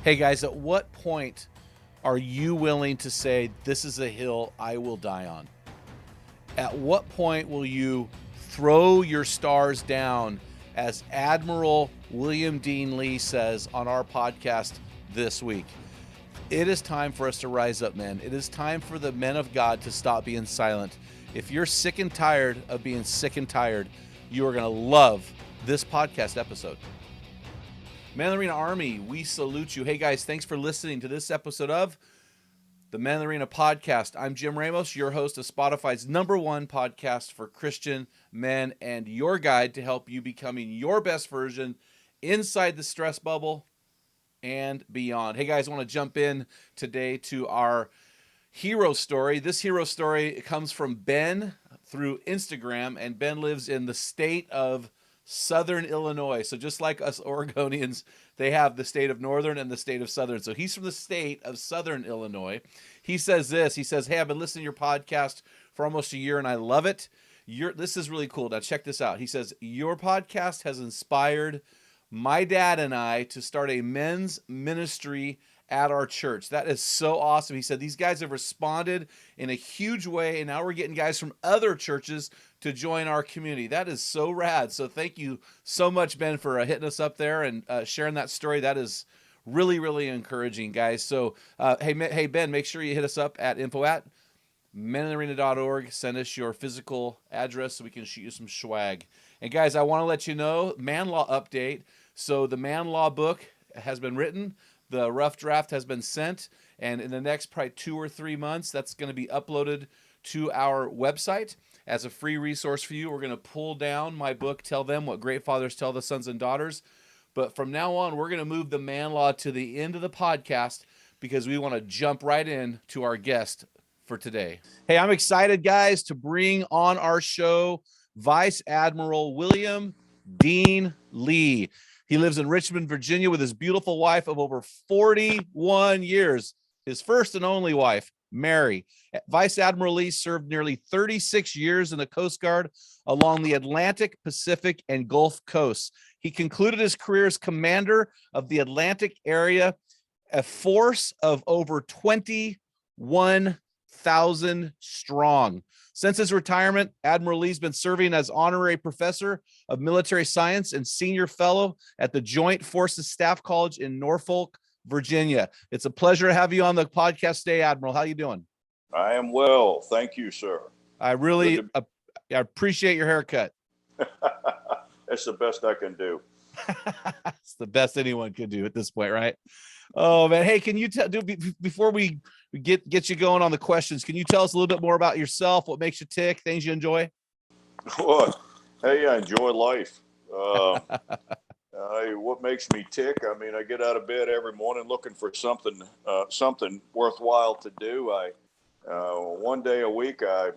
Hey guys, at what point are you willing to say, this is a hill I will die on? At what point will you throw your stars down, as Admiral William Dean Lee says on our podcast this week? It is time for us to rise up, men. It is time for the men of God to stop being silent. If you're sick and tired of being sick and tired, you are going to love this podcast episode. Man of the Arena Army, we salute you. Hey guys, thanks for listening to this episode of the Man of the Arena podcast. I'm Jim Ramos, your host of Spotify's #1 podcast for Christian men, and your guide to help you becoming your best version inside the stress bubble and beyond. Hey guys, I want to jump in today to our hero story. This hero story comes from Ben through Instagram, and Ben lives in the state of Southern Illinois. So just like us Oregonians, they have the state of Northern and the state of Southern. So he's from the state of Southern Illinois. He says this. He says, hey, I've been listening to your podcast for almost a year and I love it. This is really cool. Now check this out. He says, your podcast has inspired my dad and I to start a men's ministry at our church. That is so awesome. He said these guys have responded in a huge way, and now we're getting guys from other churches to join our community. That is so rad. So thank you so much, Ben, for hitting us up there and sharing that story. That is really, really encouraging, guys. So hey, Ben, make sure you hit us up at info@menofthearena.org. Send us your physical address so we can shoot you some swag. And guys, I want to let you know, Man Law update. So the Man Law book has been written. The rough draft has been sent, and in the next probably 2 or 3 months, that's going to be uploaded to our website as a free resource for you. We're going to pull down my book, Tell Them What Great Fathers Tell the Sons and Daughters. But from now on, we're going to move the Man Law to the end of the podcast because we want to jump right in to our guest for today. Hey, I'm excited, guys, to bring on our show Vice Admiral William Dean Lee. He lives in Richmond, Virginia with his beautiful wife of over 41 years, his first and only wife, Mary. Vice Admiral Lee served nearly 36 years in the Coast Guard along the Atlantic, Pacific, and Gulf coasts. He concluded his career as commander of the Atlantic area, a force of over 21,000 strong. Since his retirement, Admiral Lee's been serving as honorary professor of military science and senior fellow at the Joint Forces Staff College in Norfolk, Virginia. It's a pleasure to have you on the podcast today, Admiral. How you doing? I am well. Thank you, sir. I really I appreciate your haircut. That's the best I can do. It's the best anyone could do at this point, right? Oh, man. Hey, can you before we get you going on the questions, can you tell us a little bit more about yourself, what makes you tick, things you enjoy? Well, hey, I enjoy life. What makes me tick? I mean, I get out of bed every morning looking for something worthwhile to do. One day a week, I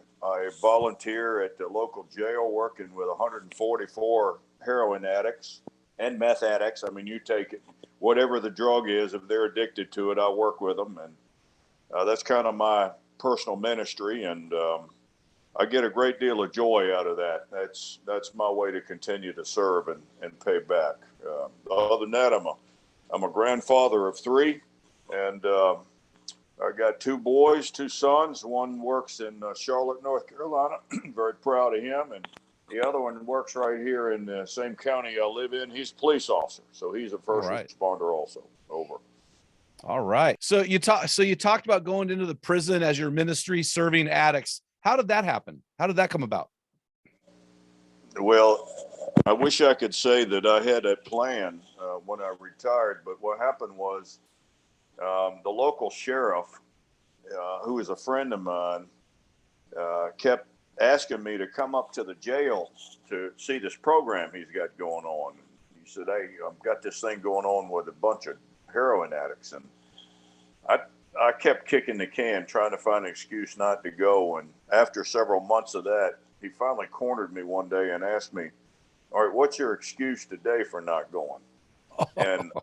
volunteer at the local jail working with 144 heroin addicts and meth addicts. I mean, you take it, whatever the drug is, if they're addicted to it, I work with them. And that's kind of my personal ministry. And I get a great deal of joy out of that. That's my way to continue to serve and pay back. Other than that, I'm a grandfather of 3, and I got 2 boys, 2 sons. One works in Charlotte, North Carolina. Very proud of him. And the other one works right here in the same county I live in. He's a police officer, so he's a first responder also. Over. All right. So you talked about going into the prison as your ministry, serving addicts. How did that happen? How did that come about? Well, I wish I could say that I had a plan when I retired, but what happened was the local sheriff, who is a friend of mine, kept asking me to come up to the jail to see this program he's got going on. He said, hey, I've got this thing going on with a bunch of heroin addicts. And I kept kicking the can, trying to find an excuse not to go. And after several months of that, he finally cornered me one day and asked me, all right, what's your excuse today for not going? And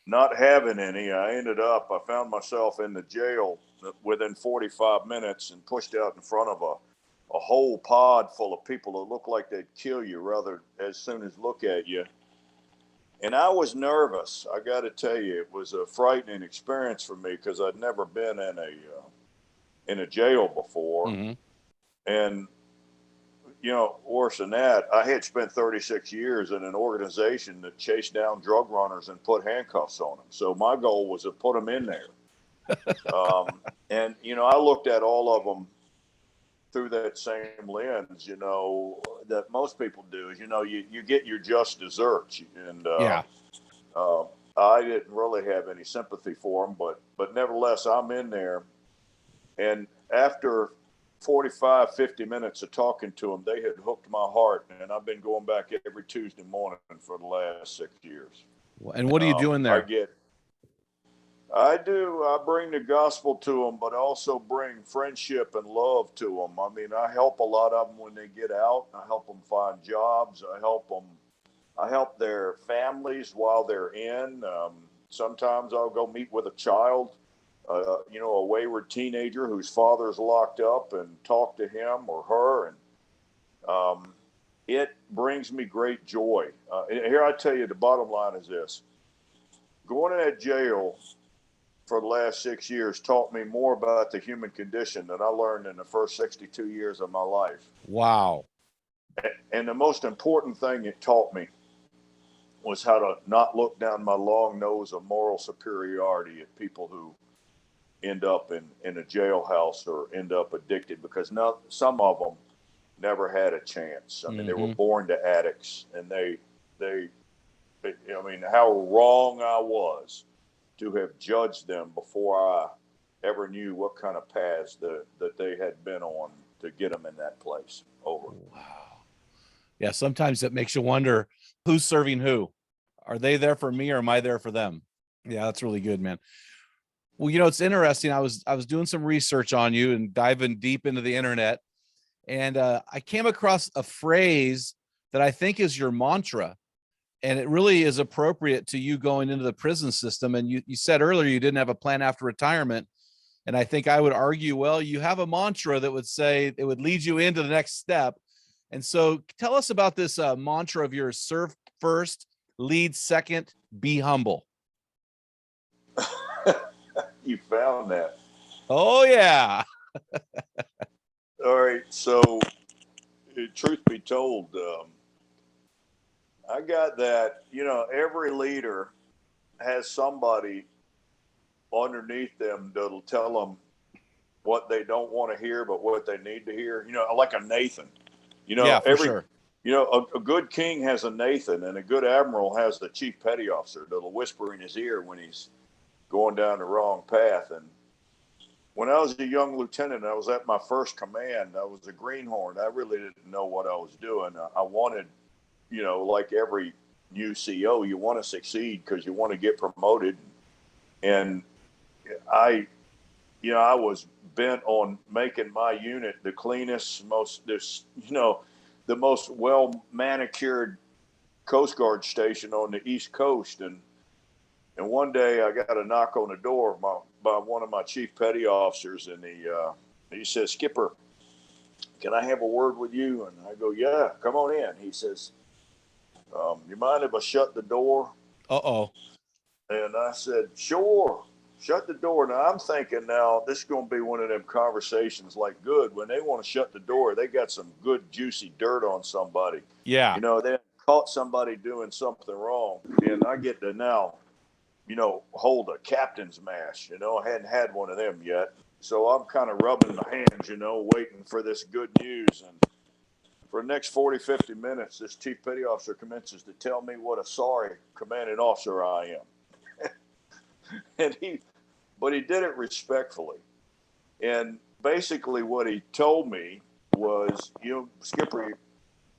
not having any, I found myself in the jail within 45 minutes and pushed out in front of a whole pod full of people that look like they'd kill you rather as soon as look at you. And I was nervous. I got to tell you, it was a frightening experience for me because I'd never been in a jail before. Mm-hmm. And worse than that, I had spent 36 years in an organization that chased down drug runners and put handcuffs on them. So my goal was to put them in there. And I looked at all of them through that same lens, that most people do. Is you get your just desserts, and Yeah. I didn't really have any sympathy for them, but nevertheless, I'm in there, and after 45, 50 minutes of talking to them, they had hooked my heart, and I've been going back every Tuesday morning for the last 6 years. And what are you doing there? I bring the gospel to them, but also bring friendship and love to them. I mean, I help a lot of them when they get out. I help them find jobs. I help their families while they're in. Sometimes I'll go meet with a child, a wayward teenager whose father's locked up, and talk to him or her. And it brings me great joy. Here, I tell you, the bottom line is this. Going to that jail for the last 6 years taught me more about the human condition than I learned in the first 62 years of my life. Wow. And the most important thing it taught me was how to not look down my long nose of moral superiority at people who end up in a jailhouse or end up addicted, because some of them never had a chance. I mean, they were born to addicts, and how wrong I was to have judged them before I ever knew what kind of paths that they had been on to get them in that place. Over. Wow. Yeah, sometimes it makes you wonder who's serving who. Are they there for me or am I there for them? Yeah, that's really good, man. Well, it's interesting. I was doing some research on you and diving deep into the internet, and I came across a phrase that I think is your mantra. And it really is appropriate to you going into the prison system. And you said earlier you didn't have a plan after retirement. And I think I would argue, well, you have a mantra that would say it would lead you into the next step. And so tell us about this mantra of yours: serve first, lead second, be humble. You found that. Oh, yeah. All right. So, truth be told, I got that. Every leader has somebody underneath them that'll tell them what they don't want to hear, but what they need to hear. Like a Nathan. Yeah, for sure. A good king has a Nathan, and a good admiral has the chief petty officer that'll whisper in his ear when he's going down the wrong path. And when I was a young lieutenant, I was at my first command. I was a greenhorn. I really didn't know what I was doing. I wanted, like every new CO, you want to succeed because you want to get promoted. And I was bent on making my unit the cleanest, the most well manicured Coast Guard station on the East Coast. And one day I got a knock on the door by one of my chief petty officers, and he says, "Skipper, can I have a word with you?" And I go, "Yeah, come on in." He says, "You mind if I shut the door?" Uh-oh. And I said, "Sure, shut the door." Now I'm thinking, this is going to be one of them conversations like good. When they want to shut the door, they got some good juicy dirt on somebody. Yeah. They caught somebody doing something wrong. And I get to now, hold a captain's mash. I hadn't had one of them yet. So I'm kind of rubbing my hands, waiting for this good news. And for the next 40, 50 minutes, this chief petty officer commences to tell me what a sorry commanding officer I am. But he did it respectfully. And basically what he told me was, Skipper,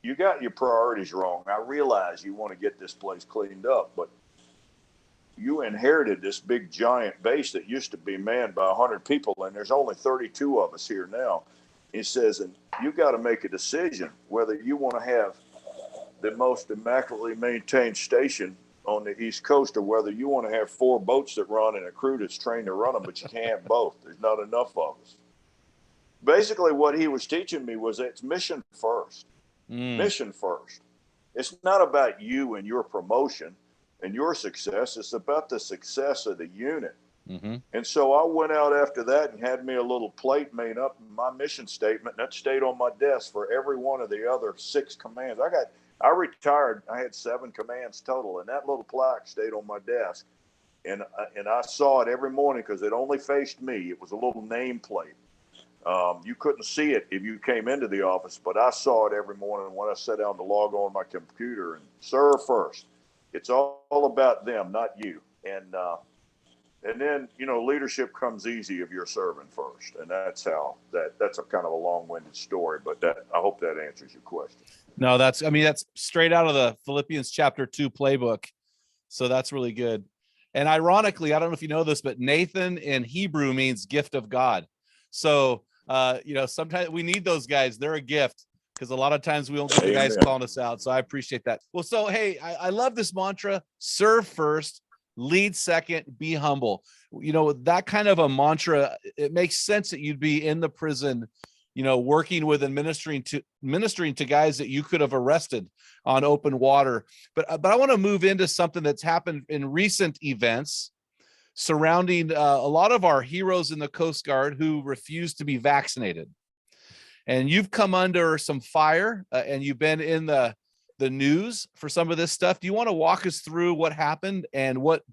you got your priorities wrong. I realize you want to get this place cleaned up, but you inherited this big giant base that used to be manned by 100 people, and there's only 32 of us here now. He says, and you got to make a decision whether you want to have the most immaculately maintained station on the East Coast, or whether you want to have 4 boats that run and a crew that's trained to run them, but you can't have both. There's not enough of us. Basically, what he was teaching me was it's mission first. Mission first. It's not about you and your promotion. and your success. It's about the success of the unit. Mm-hmm. And so I went out after that and had me a little plate made up, my mission statement, and that stayed on my desk for every one of the other 6 commands. I retired. I had 7 commands total, and that little plaque stayed on my desk. And I saw it every morning because it only faced me. It was a little nameplate. You couldn't see it if you came into the office, but I saw it every morning when I sat down to log on my computer and serve first. It's all about them, not you. And then, leadership comes easy if you're serving first. And that's a kind of a long-winded story, but I hope that answers your question. No, that's straight out of the Philippians chapter 2 playbook. So that's really good. And ironically, I don't know if you know this, but Nathan in Hebrew means gift of God. So, sometimes we need those guys. They're a gift, because a lot of times we don't get the guys calling us out. So I appreciate that. Well, so, hey, I love this mantra: serve first, lead second, be humble. That kind of a mantra, it makes sense that you'd be in the prison, working with and ministering to guys that you could have arrested on open water. But I want to move into something that's happened in recent events surrounding a lot of our heroes in the Coast Guard who refuse to be vaccinated. And you've come under some fire, and you've been in the news for some of this stuff. Do you want to walk us through what happened and what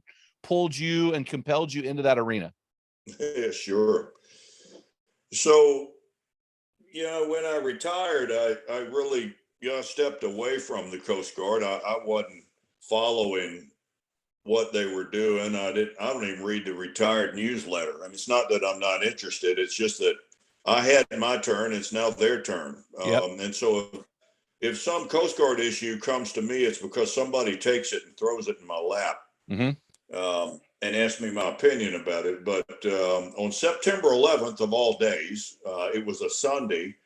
pulled you and compelled you into that arena? Yeah, sure. So, when I retired, I really, stepped away from the Coast Guard. I wasn't following what they were doing. I don't even read the retired newsletter. I mean, it's not that I'm not interested. It's just that I had my turn. It's now their turn. Yep. And so if some Coast Guard issue comes to me, it's because somebody takes it and throws it in my lap. Mm-hmm. And asks me my opinion about it. But on September 11th of all days, it was a Sunday,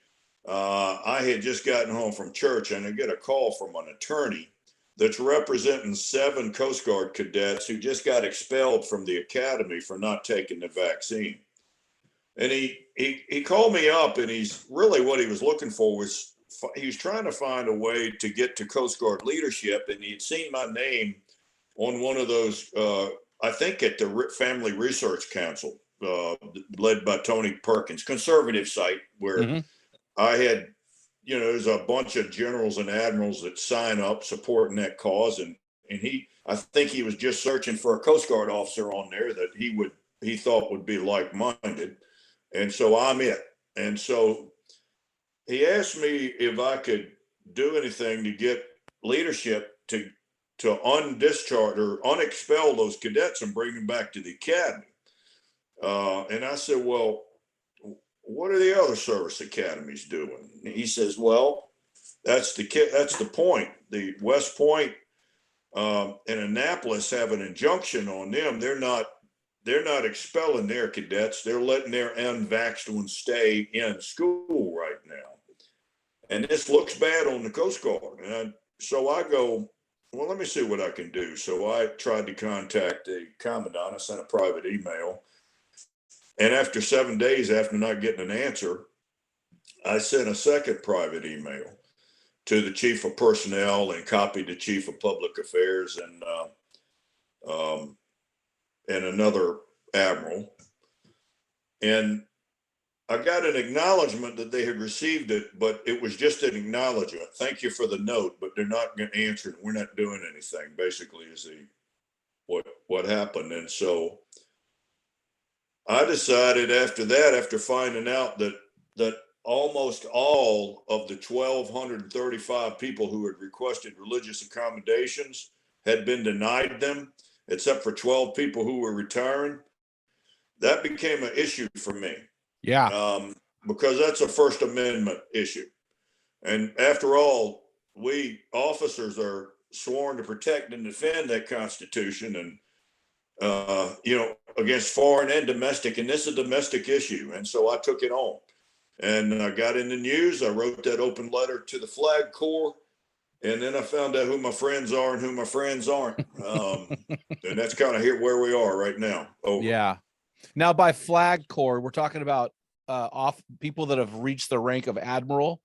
I had just gotten home from church, and I get a call from an attorney that's representing 7 Coast Guard cadets who just got expelled from the academy for not taking the vaccine. And he called me up, and he's really, what he was looking for was, he was trying to find a way to get to Coast Guard leadership, and he'd seen my name on one of those, I think at the Family Research Council, led by Tony Perkins, conservative site, where Mm-hmm. I had, there's a bunch of generals and admirals that sign up supporting that cause. And I think he was just searching for a Coast Guard officer on there that he thought would be like-minded. And so I'm it. And so he asked me if I could do anything to get leadership to undischarge or unexpel those cadets and bring them back to the academy. And I said, well, what are the other service academies doing? And he says, well, that's the point. The West Point and Annapolis have an injunction on them. They're not expelling their cadets. They're letting their unvaxxed ones stay in school right now. And this looks bad on the Coast Guard. And so I go, well, let me see what I can do. So I tried to contact the commandant. I sent a private email. And after 7 days, after not getting an answer, I sent a second private email to the chief of personnel and copied the chief of public affairs and another admiral. And I got an acknowledgement that they had received it, but it was just an acknowledgement. Thank you for the note, but they're not going to answer it. We're not doing anything, basically, is what happened. And so I decided after finding out that almost all of the 1,235 people who had requested religious accommodations had been denied them, except for 12 people who were retiring, that became an issue for me. Yeah. Because that's a First Amendment issue. And after all, we officers are sworn to protect and defend that Constitution and, against foreign and domestic. And this is a domestic issue. And so I took it on. And I got in the news. I wrote that open letter to the Flag Corps. And then I found out who my friends are and who my friends aren't. And that's kind of here where we are right now. Over. Yeah. Now, by Flag Corps, we're talking about off people that have reached the rank of admiral.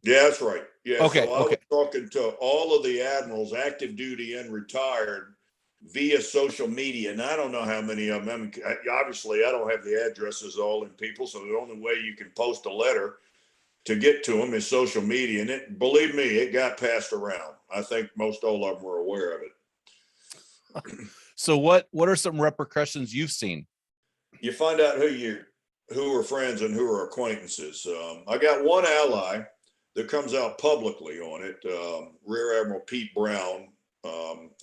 Yeah, that's right. Yeah, so Okay, I was okay. talking to all of the admirals, active duty and retired, via social media, and I don't know how many of them. I mean, obviously, I don't have the addresses of all them people, so the only way you can post a letter to get to them is social media, and it, believe me, it got passed around. I think most all of them were aware of it. So what are some repercussions you've seen? You find out who are friends and who are acquaintances. I got one ally that comes out publicly on it. Rear Admiral Pete Brown,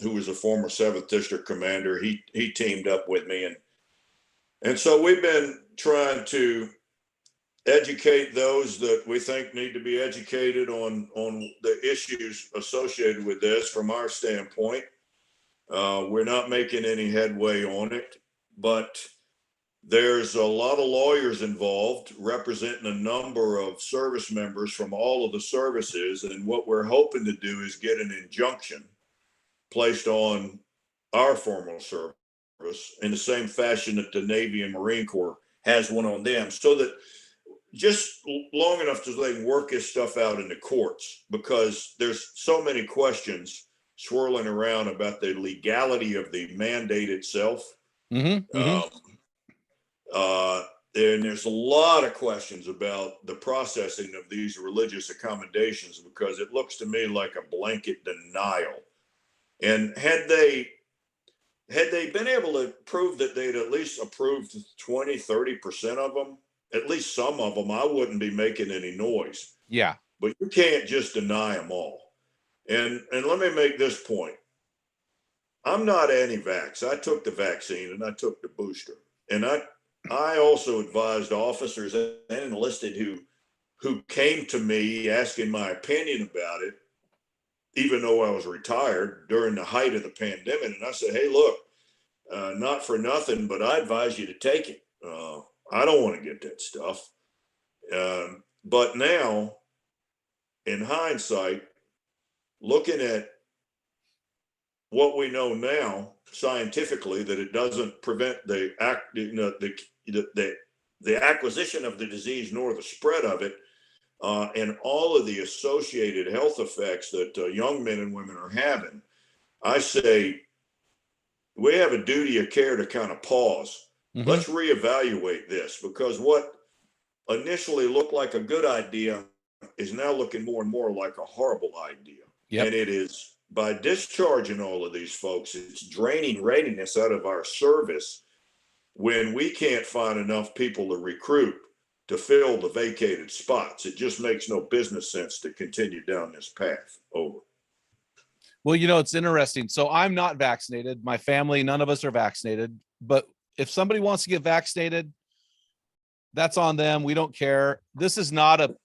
who was a former 7th District commander. He teamed up with me, and so we've been trying to educate those that we think need to be educated on the issues associated with this from our standpoint. We're not making any headway on it, but there's a lot of lawyers involved representing a number of service members from all of the services. And what we're hoping to do is get an injunction placed on our formal service in the same fashion that the Navy and Marine Corps has one on them, so that just long enough so they can work this stuff out in the courts, because there's so many questions swirling around about the legality of the mandate itself. Mm-hmm, mm-hmm. Um, uh, and there's a lot of questions about the processing of these religious accommodations, because it looks to me like a blanket denial. And had they been able to prove that they'd at least approved 20-30% of them, at least some of them, I wouldn't be making any noise. Yeah. But you can't just deny them all. And let me make this point. I'm not anti-vax. I took the vaccine and I took the booster. And I also advised officers and enlisted who came to me asking my opinion about it, even though I was retired during the height of the pandemic. And I said, hey, look, not for nothing, but I advise you to take it. I don't want to get that stuff. But now, in hindsight, looking at what we know now scientifically, that it doesn't prevent the acquisition of the disease nor the spread of it, and all of the associated health effects that young men and women are having, I say we have a duty of care to kind of pause. Mm-hmm. Let's reevaluate this, because what initially looked like a good idea is now looking more and more like a horrible idea. Yep. And it is, by discharging all of these folks, it's draining readiness out of our service when we can't find enough people to recruit to fill the vacated spots. It just makes no business sense to continue down this path. Over. Well, it's interesting. So I'm not vaccinated. My family, none of us are vaccinated. But if somebody wants to get vaccinated, that's on them. We don't care. This is not a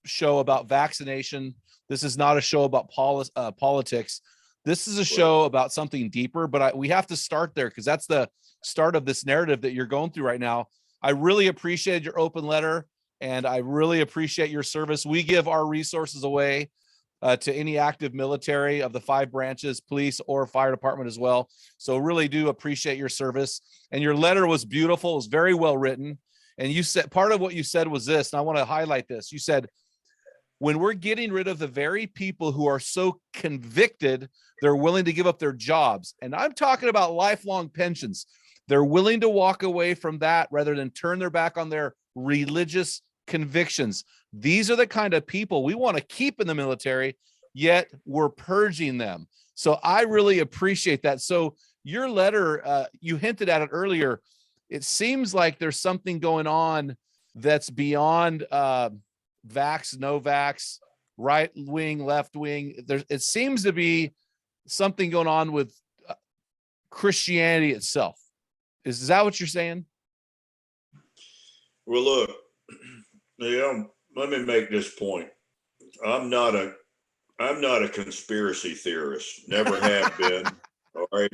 show about vaccination. This is not a show about politics. This is a show about something deeper, but we have to start there, because that's the start of this narrative that you're going through right now. I really appreciated your open letter, and I really appreciate your service. We give our resources away to any active military of the 5 branches, police or fire department as well. So really do appreciate your service. And your letter was beautiful. It was very well written. And you said, part of what you said was this, and I want to highlight this. You said, when we're getting rid of the very people who are so convicted, they're willing to give up their jobs. And I'm talking about lifelong pensions. They're willing to walk away from that rather than turn their back on their religious convictions. These are the kind of people we want to keep in the military, yet we're purging them. So I really appreciate that. So your letter, you hinted at it earlier. It seems like there's something going on that's beyond vax, no vax, right wing, left wing. It seems to be something going on with Christianity itself. Is that what you're saying? Well, look, let me make this point. I'm not a conspiracy theorist. Never have been. All right.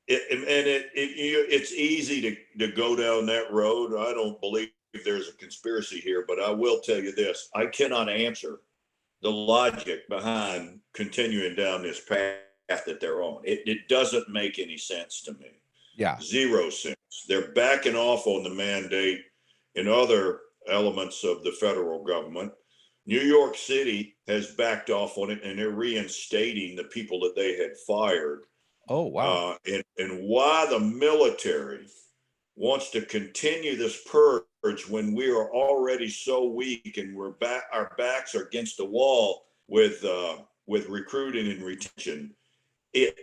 It's easy to go down that road. I don't believe there's a conspiracy here, but I will tell you this: I cannot answer the logic behind continuing down this path that they're on. It doesn't make any sense to me. Yeah. Zero sense. They're backing off on the mandate in other elements of the federal government. New York City has backed off on it, and they're reinstating the people that they had fired. Oh, wow. And why the military wants to continue this purge when we are already so weak and our backs are against the wall with recruiting and retention. It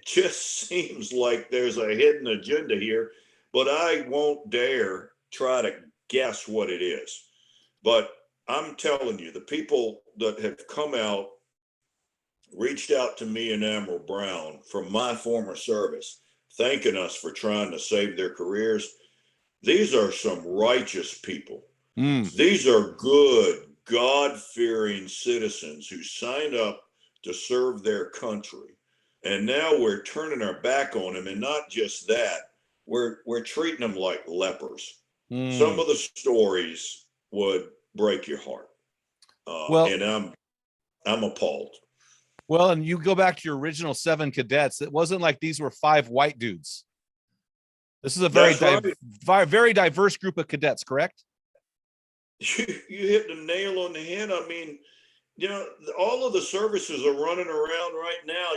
just seems like there's a hidden agenda here, but I won't dare try to guess what it is. But I'm telling you, the people that have come out, reached out to me and Admiral Brown from my former service, thanking us for trying to save their careers. These are some righteous people. These are good, God-fearing citizens who signed up to serve their country. And now we're turning our back on them. And not just that, we're treating them like lepers. Some of the stories would break your heart. Well, and I'm appalled. Well, and you go back to your original 7 cadets. It wasn't like these were 5 white dudes. This is a very very diverse group of cadets, correct? You hit the nail on the head. I mean, all of the services are running around right now.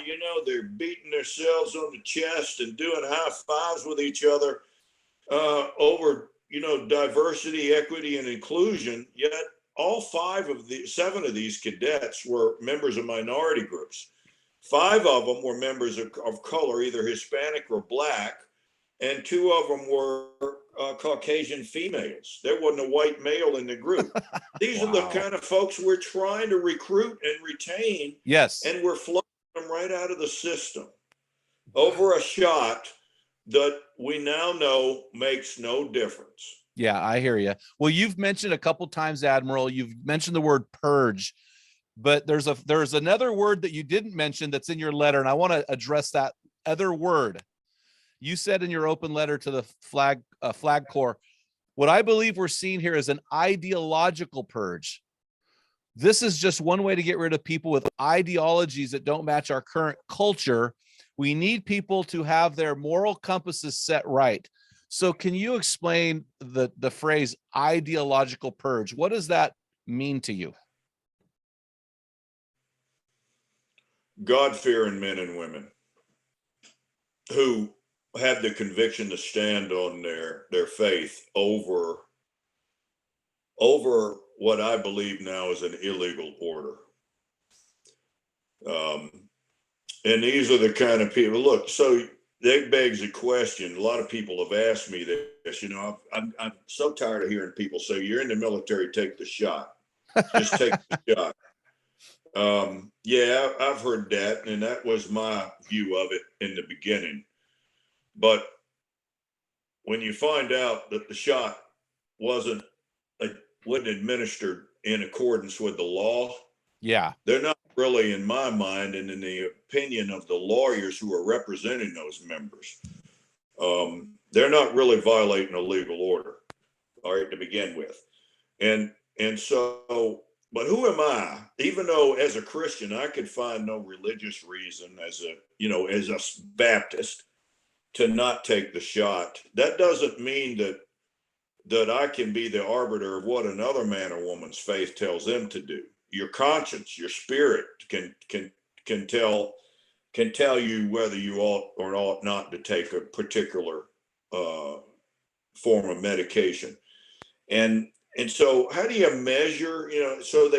They're beating themselves on the chest and doing high fives with each other over, diversity, equity, and inclusion. Yet all 7 of these cadets were members of minority groups. 5 of them were members of color, either Hispanic or Black, and 2 of them were Caucasian females. There wasn't a white male in the group. These are the kind of folks we're trying to recruit and retain. Yes. And we're floating them right out of the system over a shot that we now know makes no difference. Yeah, I hear you. Well, you've mentioned a couple times, Admiral, you've mentioned the word purge, but there's another word that you didn't mention that's in your letter, and I want to address that other word. You said in your open letter to the Flag Corps, what I believe we're seeing here is an ideological purge. This is just one way to get rid of people with ideologies that don't match our current culture. We need people to have their moral compasses set right. So can you explain the phrase ideological purge? What does that mean to you? God-fearing men and women who have the conviction to stand on their faith over what I believe now is an illegal order. And these are the kind of people, look, so that begs a question. A lot of people have asked me this, I'm so tired of hearing people say, you're in the military, take the shot. Just take the shot. Yeah, I've heard that. And that was my view of it in the beginning. But when you find out that the shot wasn't administered in accordance with the law, yeah, they're not really, in my mind, and in the opinion of the lawyers who are representing those members, they're not really violating a legal order, all right, to begin with. And so, but who am I? Even though as a Christian, I could find no religious reason as a Baptist to not take the shot. That doesn't mean that I can be the arbiter of what another man or woman's faith tells them to do. Your conscience, your spirit can tell you whether you ought or ought not to take a particular form of medication. And so how do you measure, so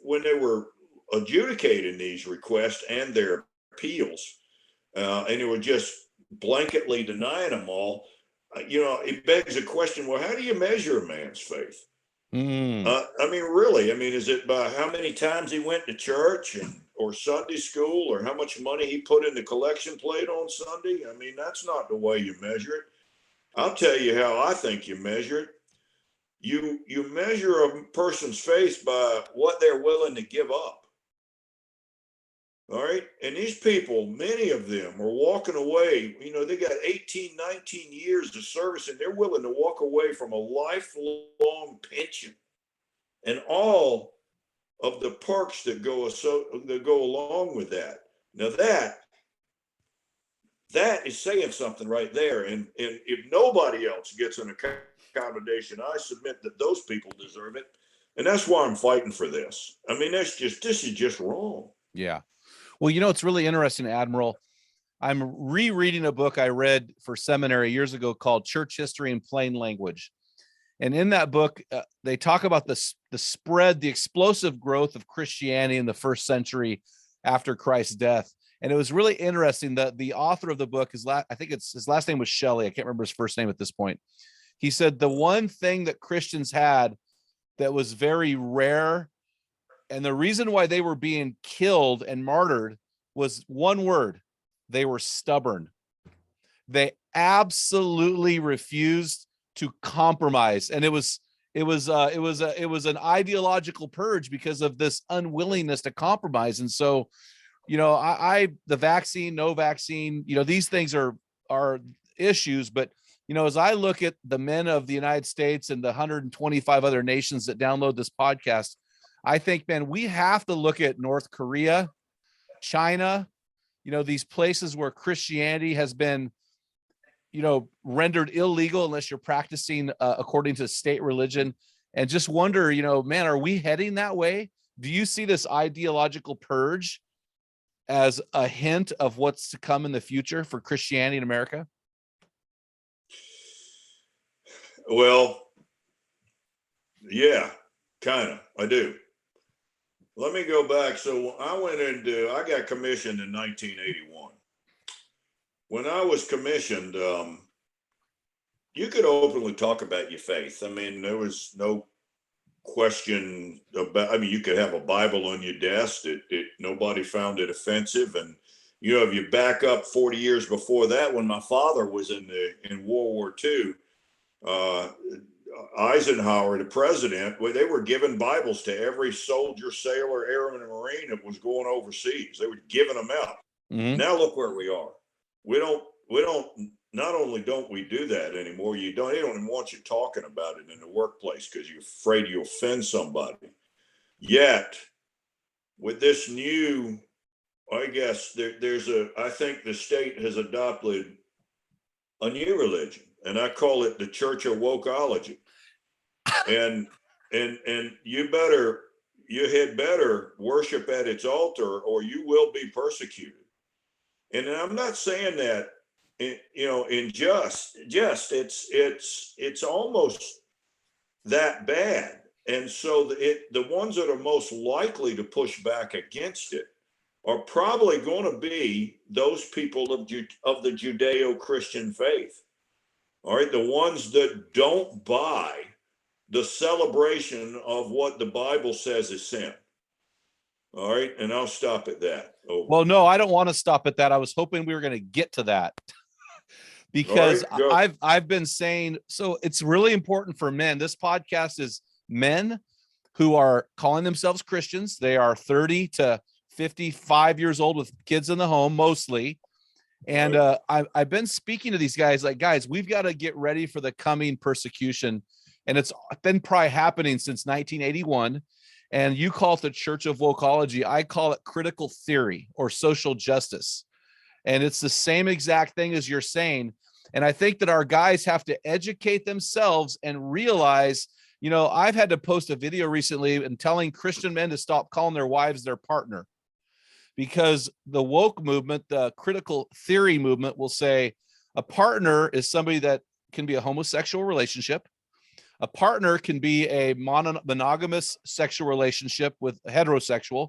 when they were adjudicating these requests and their appeals, and they were just blanketly denying them all, it begs a question, well, how do you measure a man's faith? Really, is it by how many times he went to church or Sunday school, or how much money he put in the collection plate on Sunday? That's not the way you measure it. I'll tell you how I think you measure it. You measure a person's faith by what they're willing to give up. All right. And these people, many of them are walking away. They got 18, 19 years of service, and they're willing to walk away from a lifelong pension and all of the perks that go along with that. Now that is saying something right there. And if nobody else gets an account accommodation. I submit that those people deserve it. And that's why I'm fighting for this. I mean, this is just wrong. Yeah. Well, it's really interesting, Admiral. I'm rereading a book I read for seminary years ago called Church History in Plain Language. And in that book, they talk about the explosive growth of Christianity in the first century after Christ's death. And it was really interesting that the author of the book, I think his last name was Shelley. I can't remember his first name at this point. He said the one thing that Christians had that was very rare, and the reason why they were being killed and martyred, was one word: they were stubborn. They absolutely refused to compromise, and it was an ideological purge because of this unwillingness to compromise. And so, the vaccine, no vaccine, these things are issues, but as I look at the men of the United States and the 125 other nations that download this podcast, I think, man, we have to look at North Korea, China, these places where Christianity has been, rendered illegal unless you're practicing according to state religion, and just wonder, man, are we heading that way? Do you see this ideological purge as a hint of what's to come in the future for Christianity in America? Well, yeah, kind of. I do. Let me go back. So I got commissioned in 1981. When I was commissioned, you could openly talk about your faith. I mean, there was no question about, you could have a Bible on your desk. Nobody found it offensive. And, if you back up 40 years before that, when my father was in World War II, Eisenhower, the president, they were giving Bibles to every soldier, sailor, airman, and Marine that was going overseas. They were giving them out. Mm-hmm. Now look where we are. Not only don't we do that anymore, they don't even want you talking about it in the workplace because you're afraid you offend somebody. Yet, with this new, I guess I think the state has adopted a new religion, and I call it the Church of Wokeology. And you had better worship at its altar, or you will be persecuted. And I'm not saying that, in just it's almost that bad. And so the ones that are most likely to push back against it are probably going to be those people of the Judeo-Christian faith. All right, the ones that don't buy the celebration of what the Bible says is sin. All right, and I'll stop at that. Over. Well, no, I don't want to stop at that. I was hoping we were going to get to that. Because right, I've been saying, so it's really important for men. This podcast is men who are calling themselves Christians. They are 30 to 55 years old with kids in the home, mostly. And right. I've been speaking to these guys, like, guys, we've got to get ready for the coming persecution. And it's been probably happening since 1981. And you call it the Church of Wokeology. I call it critical theory or social justice. And it's the same exact thing as you're saying. And I think that our guys have to educate themselves and realize, I've had to post a video recently and telling Christian men to stop calling their wives their partner, because the woke movement, the critical theory movement, will say a partner is somebody that can be a homosexual relationship. A partner can be a monogamous sexual relationship with a heterosexual.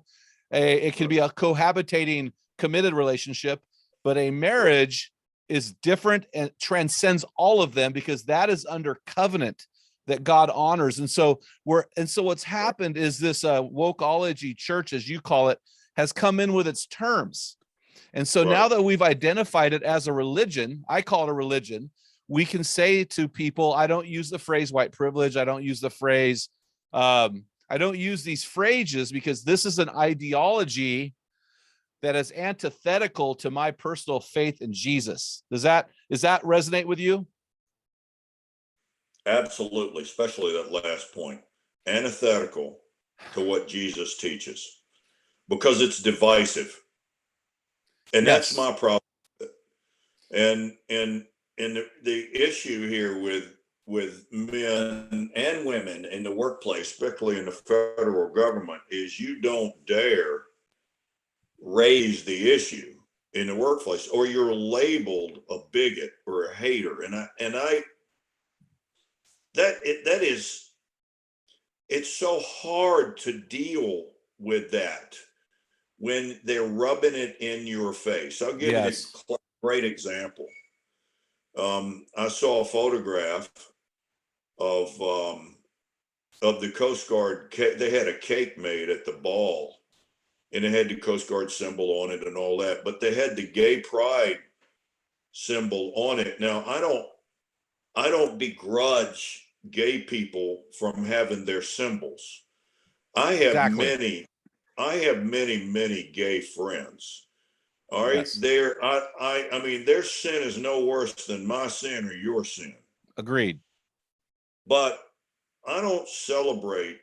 It can be a cohabitating committed relationship, but a marriage is different and transcends all of them because that is under covenant that God honors. And so what's happened is this wokeology church, as you call it, has come in with its terms. And so now that we've identified it as a religion, I call it a religion, we can say to people, I don't use the phrase white privilege. I don't use the phrase, I don't use these phrases because this is an ideology that is antithetical to my personal faith in Jesus. Does that resonate with you? Absolutely, especially that last point, antithetical to what Jesus teaches, because it's divisive. And yes. That's my problem. And the issue here with with men and women in the workplace, especially in the federal government, is you don't dare raise the issue in the workplace, or you're labeled a bigot or a hater. That is, it's so hard to deal with that when they're rubbing it in your face. I'll give you Yes. a great example. I saw a photograph of the Coast Guard. They had a cake made at the ball, and it had the Coast Guard symbol on it and all that, but they had the gay pride symbol on it. Now, I don't begrudge gay people from having their symbols. I have Exactly. many, many gay friends. All right. Yes. I mean, their sin is no worse than my sin or your sin. Agreed. But I don't celebrate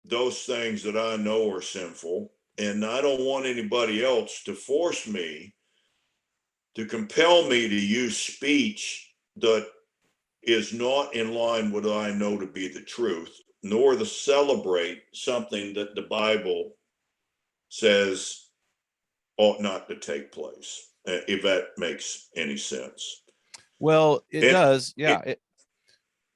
those things that I know are sinful. And I don't want anybody else to force me, to compel me to use speech that is not in line with what I know to be the truth, nor to celebrate something that the Bible says ought not to take place, if that makes any sense. Well, it And does. it, Yeah.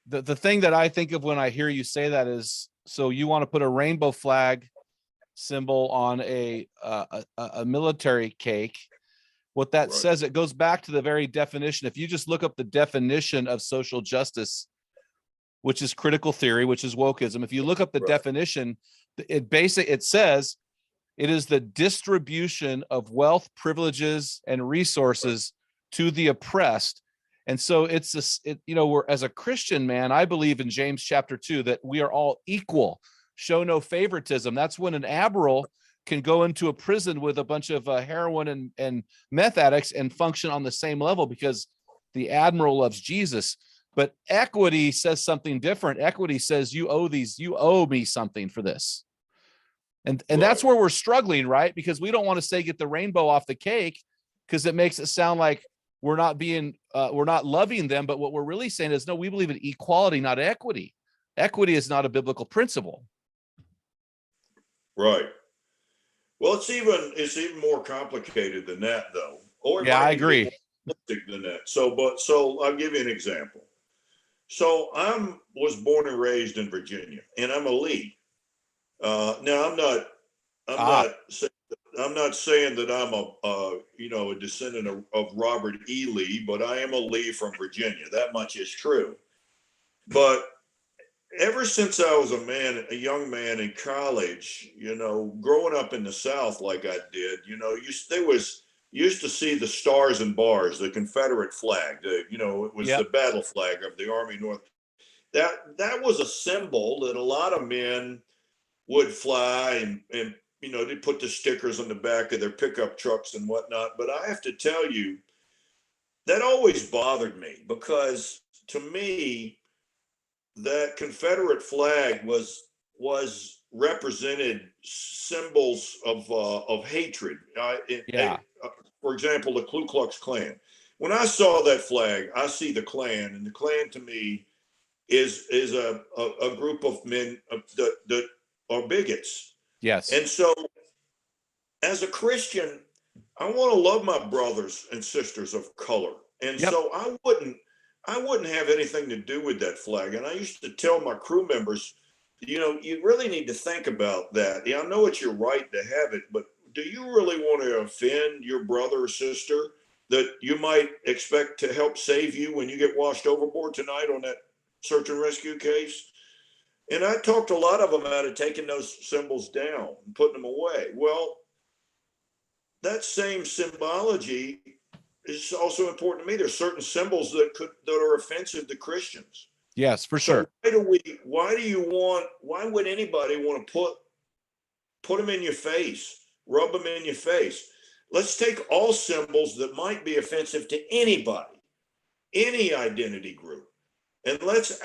The thing that I think of when I hear you say that is, so you want to put a rainbow flag symbol on a military cake. What that right, says, it goes back to the very definition. If you just look up the definition of social justice, which is critical theory, which is wokeism, if you look up the right, definition, it says it is the distribution of wealth, privileges, and resources to the oppressed. And so it's this, we're, as a Christian, man, I believe in James chapter 2 that we are all equal, show no favoritism. That's when an admiral can go into a prison with a bunch of heroin and meth addicts and function on the same level because the admiral loves Jesus. But equity says something different. Equity says you owe me something for this. And right, that's where we're struggling, right? Because we don't want to say get the rainbow off the cake because it makes it sound like we're not loving them. But what we're really saying is, no, we believe in equality, not equity. Equity is not a biblical principle. right. Well, it's even more complicated than that, though, or it Yeah, I might even be agree. more simplistic than that. So I'll give you an example. So was born and raised in Virginia, and I'm a Lee. Now I'm Ah, not I'm not saying that I'm a descendant of Robert E. Lee, but I am a Lee from Virginia. That much is true. But ever since I was a young man in college, growing up in the South like I did, you used to see the stars and bars, the Confederate flag. It was the yep, battle flag of the Army North. That was a symbol that a lot of men would fly, and they put the stickers on the back of their pickup trucks and whatnot. But I have to tell you, that always bothered me because, to me, that Confederate flag was represented symbols of hatred. yeah, For example, the Ku Klux Klan. When I saw that flag, I see the Klan, and the Klan to me is a group of men that are bigots. yes, And so, as a Christian, I want to love my brothers and sisters of color. And yep, so I wouldn't have anything to do with that flag. And I used to tell my crew members, you really need to think about that. Yeah, I know it's your right to have it, but do you really want to offend your brother or sister that you might expect to help save you when you get washed overboard tonight on that search and rescue case? And I talked a lot of them out of taking those symbols down and putting them away. Well, that same symbology is also important to me. There's certain symbols that are offensive to Christians. yes, for So sure. why would anybody want to put them in your face, rub them in your face? Let's take all symbols that might be offensive to anybody, any identity group, and let's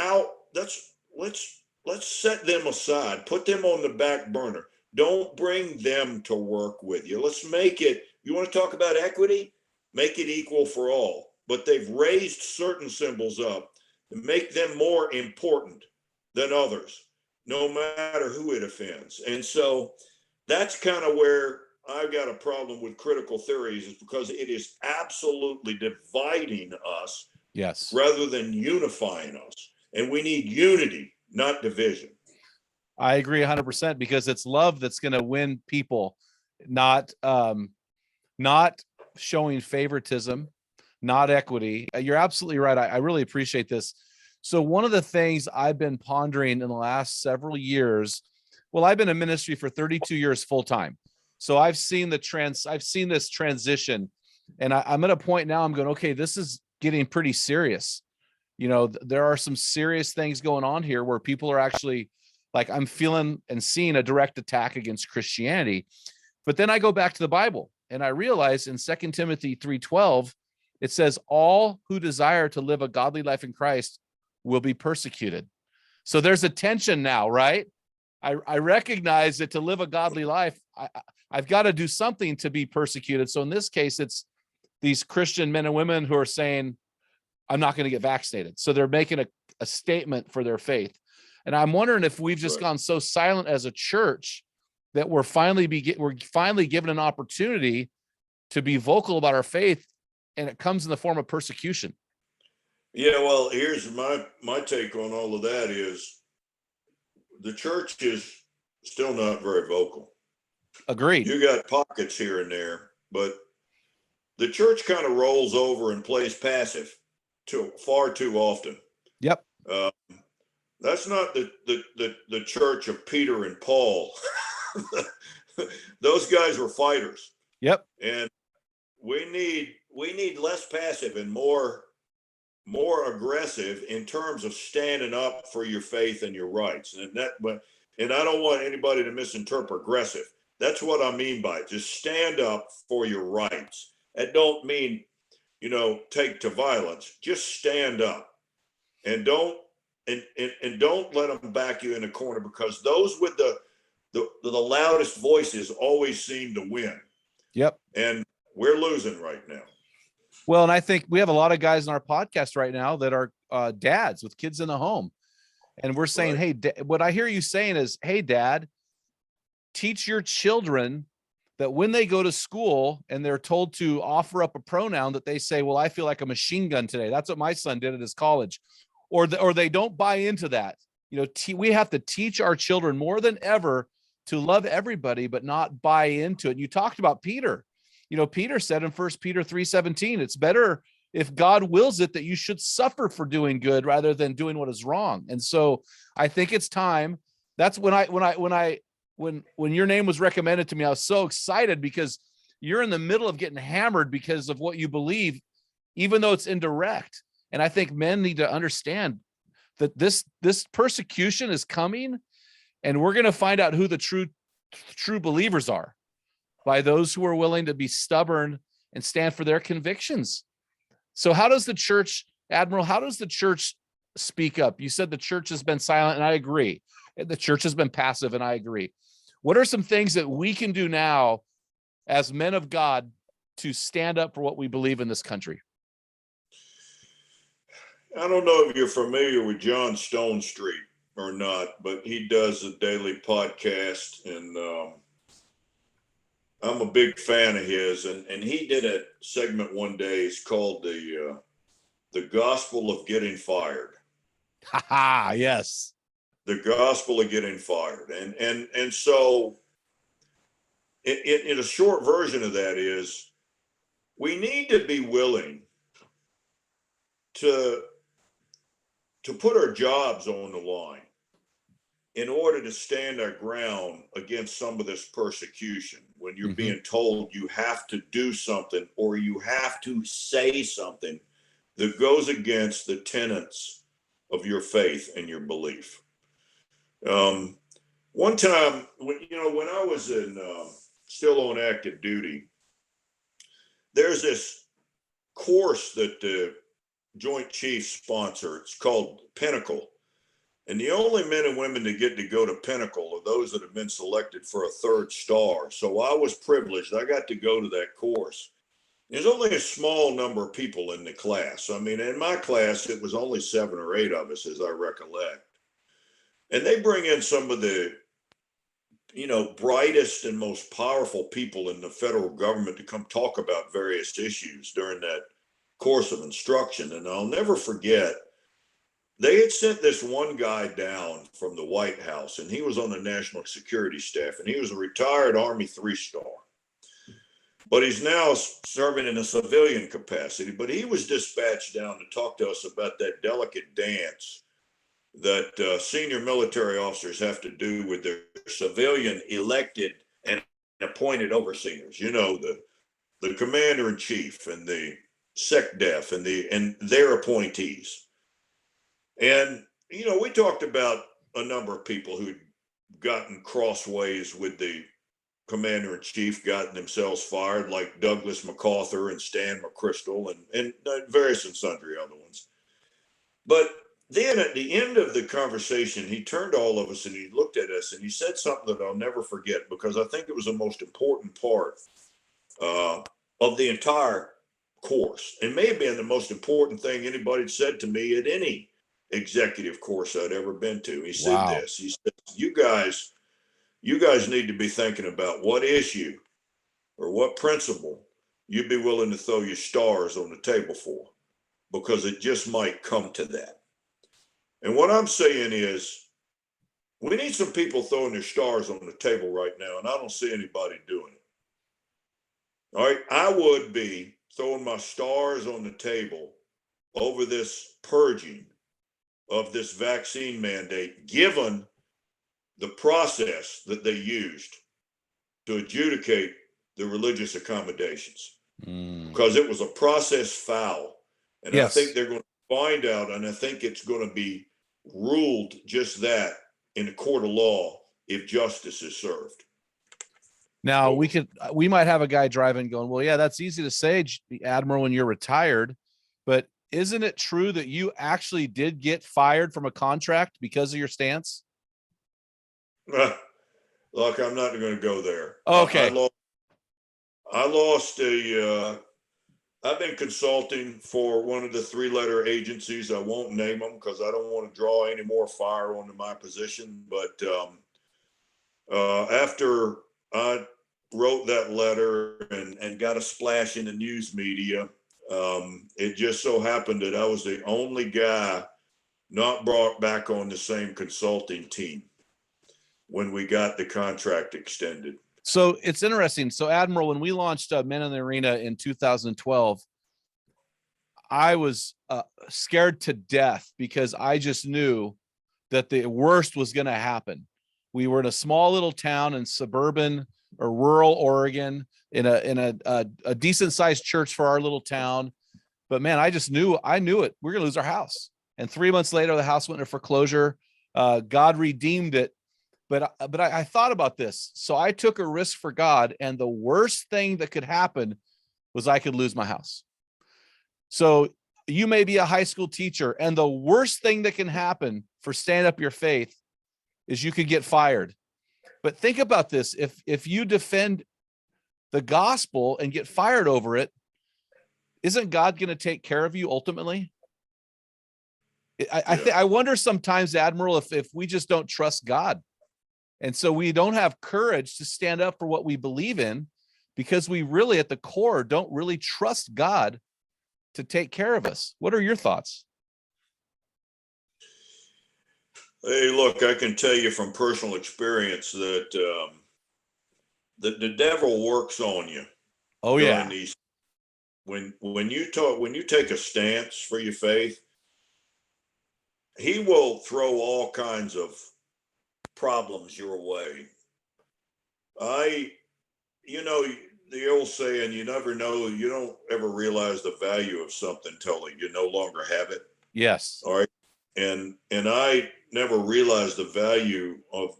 set them aside, put them on the back burner. Don't bring them to work with you. Let's make it, you want to talk about equity? Make it equal for all. But they've raised certain symbols up make them more important than others, no matter who it offends. And so that's kind of where I've got a problem with critical theories, is because it is absolutely dividing us Yes. rather than unifying us. And we need unity, not division. I agree 100% because it's love that's going to win people, not not showing favoritism, not equity. You're absolutely right. I really appreciate this. So one of the things I've been pondering in the last several years, well, I've been in ministry for 32 years full time. So I've seen this transition, and I'm at a point now I'm going, okay, this is getting pretty serious. There are some serious things going on here where people are actually, like, I'm feeling and seeing a direct attack against Christianity. But then I go back to the Bible and I realize in 2 Timothy 3:12, it says, all who desire to live a godly life in Christ will be persecuted. So there's a tension now, right? I recognize that to live a godly life, I've got to do something to be persecuted. So in this case, it's these Christian men and women who are saying, I'm not going to get vaccinated. So they're making a statement for their faith. And I'm wondering if we've just gone so silent as a church that we're finally given an opportunity to be vocal about our faith, and it comes in the form of persecution. Yeah, well, here's my take on all of that is the church is still not very vocal. Agreed. You got pockets here and there, but the church kind of rolls over and plays passive far too often. Yep. That's not the church of Peter and Paul. Those guys were fighters. Yep. And we need less passive and more aggressive in terms of standing up for your faith and your rights. And I don't want anybody to misinterpret aggressive. That's what I mean by it. Just stand up for your rights. That don't mean, take to violence. Just stand up, and don't let them back you in the corner, because those with the loudest voices always seem to win. Yep. And we're losing right now. Well, and I think we have a lot of guys in our podcast right now that are dads with kids in the home. And we're saying, right. Hey, what I hear you saying is, hey, Dad, teach your children that when they go to school and they're told to offer up a pronoun, that they say, well, I feel like a machine gun today. That's what my son did at his college. Or they don't buy into that. We have to teach our children more than ever to love everybody, but not buy into it. And you talked about Peter. Peter said in 1 Peter 3:17, it's better if God wills it that you should suffer for doing good rather than doing what is wrong. And so I think it's time. That's when your name was recommended to me, I was so excited, because you're in the middle of getting hammered because of what you believe, even though it's indirect. And I think men need to understand that this persecution is coming, and we're going to find out who the true believers are by those who are willing to be stubborn and stand for their convictions. So how does the church, Admiral, how does the church speak up? You said the church has been silent, and I agree. The church has been passive, and I agree. What are some things that we can do now as men of God to stand up for what we believe in this country? I don't know if you're familiar with John Stone Street or not, but he does a daily podcast, and I'm a big fan of his. And he did a segment one day. It's called the Gospel of Getting Fired. Yes. The Gospel of Getting Fired. And so in a short version of that is, we need to be willing to put our jobs on the line in order to stand our ground against some of this persecution. When you're being told you have to do something, or you have to say something that goes against the tenets of your faith and your belief. One time, when I was still on active duty, there's this course that the Joint Chiefs sponsor. It's called Pinnacle. And the only men and women that get to go to Pinnacle are those that have been selected for a 3rd star. So I was privileged. I got to go to that course. There's only a small number of people in the class. I mean, in my class, it was only 7 or 8 of us, as I recollect. And they bring in some of the, brightest and most powerful people in the federal government to come talk about various issues during that course of instruction. And I'll never forget, they had sent this one guy down from the White House, and he was on the national security staff, and he was a retired Army 3-star. But he's now serving in a civilian capacity. But he was dispatched down to talk to us about that delicate dance that senior military officers have to do with their civilian elected and appointed overseers. The commander in chief and the SecDef and their appointees. And we talked about a number of people who'd gotten crossways with the commander in chief, gotten themselves fired, like Douglas MacArthur and Stan McChrystal and various and sundry other ones. But then at the end of the conversation, he turned to all of us and he looked at us and he said something that I'll never forget, because I think it was the most important part of the entire course. It may have been the most important thing anybody had said to me at any executive course I'd ever been to. He said this. He said, you guys need to be thinking about what issue or what principle you'd be willing to throw your stars on the table for, because it just might come to that. And what I'm saying is, we need some people throwing their stars on the table right now, and I don't see anybody doing it. All right, I would be throwing my stars on the table over this purging of this vaccine mandate, given the process that they used to adjudicate the religious accommodations, because it was a process foul. And yes. I think they're going to find out, and I think it's going to be ruled just that in the court of law if justice is served. Now, we might have a guy driving going, well, yeah, that's easy to say, Admiral, when you're retired, but isn't it true that you actually did get fired from a contract because of your stance? Look, I'm not going to go there. Okay. I've been consulting for one of the 3-letter agencies. I won't name them because I don't want to draw any more fire onto my position. But after I wrote that letter and got a splash in the news media, it just so happened that I was the only guy not brought back on the same consulting team when we got the contract extended. So it's interesting. So, Admiral, when we launched Men in the Arena in 2012, I was scared to death because I just knew that the worst was going to happen. We were in a small little town in suburban or rural Oregon, in a decent sized church for our little town. But man, I knew it. We're going to lose our house. And 3 months later, the house went into foreclosure. God redeemed it. But I thought about this. So I took a risk for God, and the worst thing that could happen was I could lose my house. So you may be a high school teacher, and the worst thing that can happen for stand up your faith is you could get fired. But think about this. If you defend the gospel and get fired over it, isn't God going to take care of you ultimately? I wonder sometimes, Admiral, if we just don't trust God. And so we don't have courage to stand up for what we believe in, because we really at the core don't really trust God to take care of us. What are your thoughts? Hey, look, I can tell you from personal experience that the devil works on you. Oh yeah. When you take a stance for your faith, he will throw all kinds of problems your way. The old saying, you don't ever realize the value of something until you no longer have it. Yes. All right. And I never realized the value of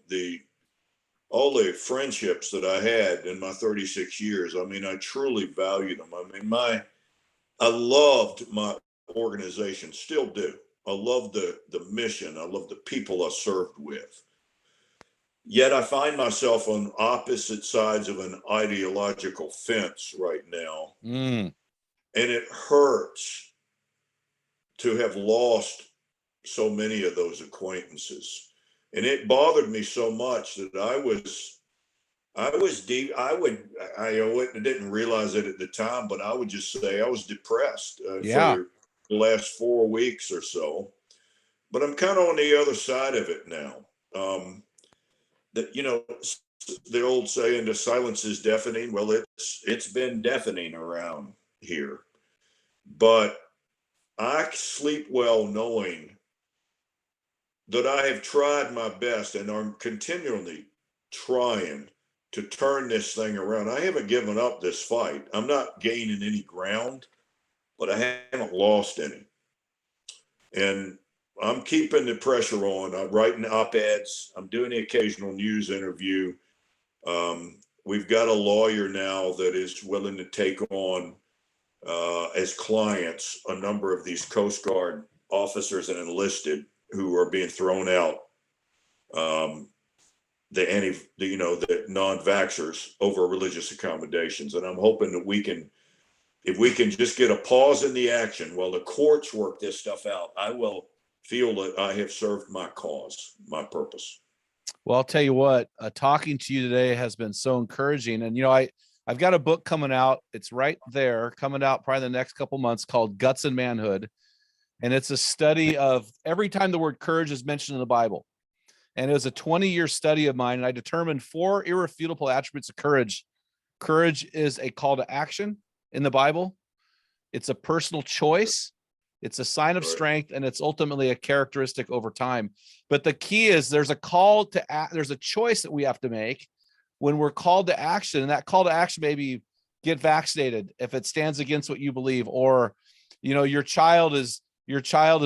all the friendships that I had in my 36 years. I mean, I truly value them. I mean, I loved my organization, still do. I love the mission. I love the people I served with. Yet I find myself on opposite sides of an ideological fence right now. Mm. And it hurts to have lost so many of those acquaintances. And it bothered me so much that I was deep. I didn't realize it at the time, but I would just say I was depressed Yeah. for the last 4 weeks or so. But I'm kind of on the other side of it now. That the old saying, "The silence is deafening." Well, it's been deafening around here, but I sleep well knowing that I have tried my best and I'm continually trying to turn this thing around. I haven't given up this fight. I'm not gaining any ground, but I haven't lost any. And I'm keeping the pressure on. I'm writing op-eds. I'm doing the occasional news interview. We've got a lawyer now that is willing to take on as clients a number of these Coast Guard officers and enlisted who are being thrown out, the non-vaxxers over religious accommodations. And I'm hoping that if we can just get a pause in the action while the courts work this stuff out, I will feel that I have served my cause, my purpose. Well, I'll tell you what, talking to you today has been so encouraging. And, I've got a book coming out. It's right there, coming out probably the next couple months, called Guts and Manhood. And it's a study of every time the word courage is mentioned in the Bible. And it was a 20-year study of mine. And I determined 4 irrefutable attributes of courage. Courage is a call to action in the Bible. It's a personal choice. It's a sign of strength, and it's ultimately a characteristic over time. But the key is there's a call to act. There's a choice that we have to make when we're called to action. And that call to action may be get vaccinated if it stands against what you believe, or, your child is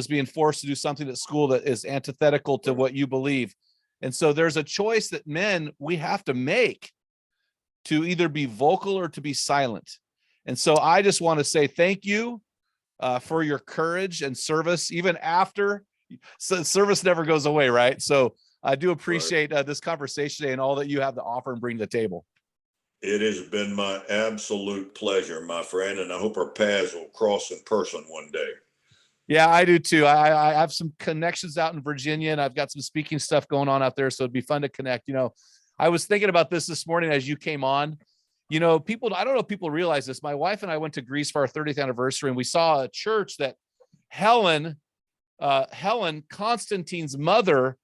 being forced to do something at school that is antithetical to what you believe. And so there's a choice that we have to make to either be vocal or to be silent. And so I just want to say thank you for your courage and service, even after. So service never goes away, right? So I do appreciate this conversation today and all that you have to offer and bring to the table. It has been my absolute pleasure, my friend, and I hope our paths will cross in person one day. Yeah, I do too. I have some connections out in Virginia, and I've got some speaking stuff going on out there, so it'd be fun to connect. I was thinking about this morning as you came on. I don't know if people realize this. My wife and I went to Greece for our 30th anniversary, and we saw a church that Helen, Constantine's mother,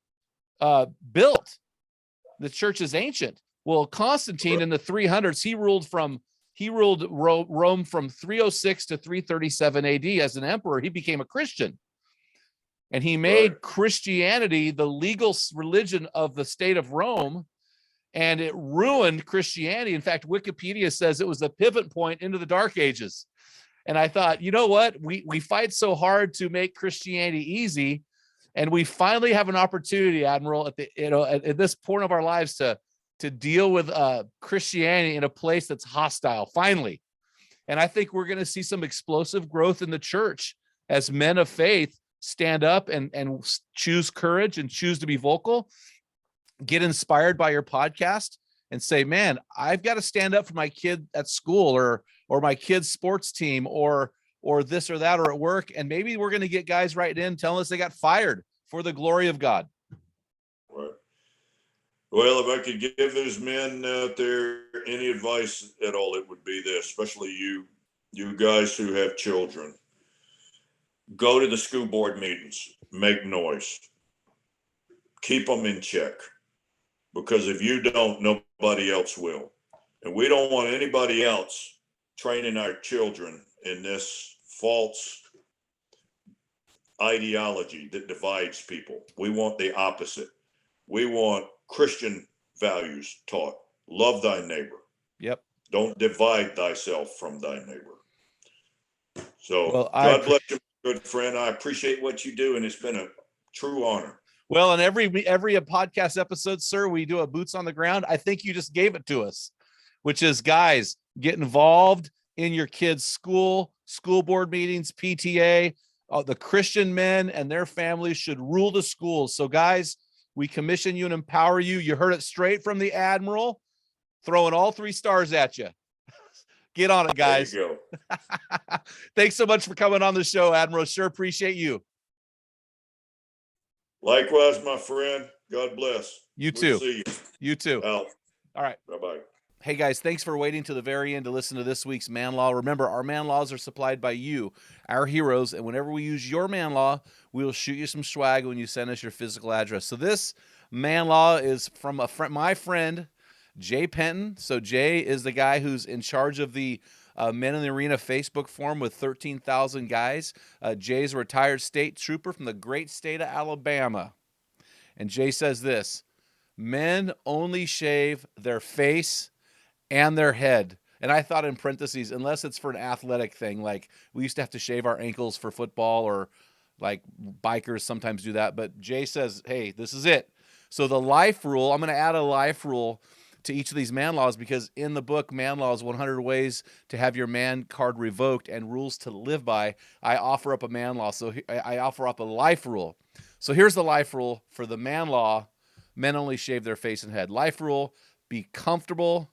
built. The church is ancient. Well, Constantine in the 300s, he ruled Rome from 306 to 337 AD as an emperor. He became a Christian, and he made Christianity the legal religion of the state of Rome. And it ruined Christianity. In fact, Wikipedia says it was a pivot point into the Dark Ages. And I thought, you know what? We fight so hard to make Christianity easy, and we finally have an opportunity, Admiral, at this point of our lives to deal with Christianity in a place that's hostile. Finally, and I think we're going to see some explosive growth in the church as men of faith stand up and choose courage and choose to be vocal. Get inspired by your podcast and say, man, I've got to stand up for my kid at school or my kid's sports team or this or that, or at work. And maybe we're going to get guys right in telling us they got fired for the glory of God. Right. Well, if I could give those men out there any advice at all, it would be this, especially you guys who have children. Go to the school board meetings, make noise, keep them in check. Because if you don't, nobody else will. And we don't want anybody else training our children in this false ideology that divides people. We want the opposite. We want Christian values taught. Love thy neighbor. Yep. Don't divide thyself from thy neighbor. So well, God bless you, good friend. I appreciate what you do, and it's been a true honor. Well, in every podcast episode, sir, we do a boots on the ground. I think you just gave it to us, which is, guys, get involved in your kids' school board meetings, PTA. The Christian men and their families should rule the schools. So, guys, We commission you and empower you. You heard it straight from the Admiral, throwing all 3 stars at you. Get on it, guys. There you go. Thanks so much for coming on the show, Admiral. Sure appreciate you. Likewise, my friend. God bless. You We'll too. see you. You too. Out. All right. Bye-bye. Hey guys, thanks for waiting to the very end to listen to this week's Man Law. Remember, our Man Laws are supplied by you, our heroes, and whenever we use your Man Law, we will shoot you some swag when you send us your physical address. So this Man Law is from my friend, Jay Penton. So Jay is the guy who's in charge of the Men in the Arena Facebook forum with 13,000 guys. Jay's a retired state trooper from the great state of Alabama. And Jay says this: men only shave their face and their head. And I thought in parentheses, unless it's for an athletic thing, like we used to have to shave our ankles for football, or like bikers sometimes do that. But Jay says, hey, this is it. So the life rule, I'm going to add a life rule to each of these man laws, because in the book, Man Laws 100 Ways to Have Your Man Card Revoked and Rules to Live By, I offer up a man law. So I offer up a life rule. So here's the life rule for the man law: men only shave their face and head. Life rule: be comfortable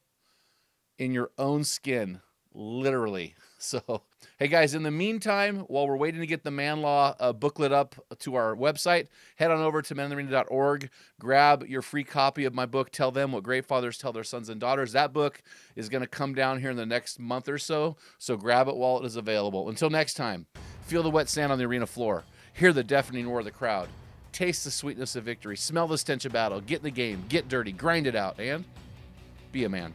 in your own skin, literally. So, hey guys, in the meantime, while we're waiting to get the Man Law booklet up to our website, head on over to meninthearena.org, grab your free copy of my book, Tell Them What Great Fathers Tell Their Sons and Daughters. That book is going to come down here in the next month or so, so grab it while it is available. Until next time, feel the wet sand on the arena floor, hear the deafening roar of the crowd, taste the sweetness of victory, smell the stench of battle, get in the game, get dirty, grind it out, and be a man.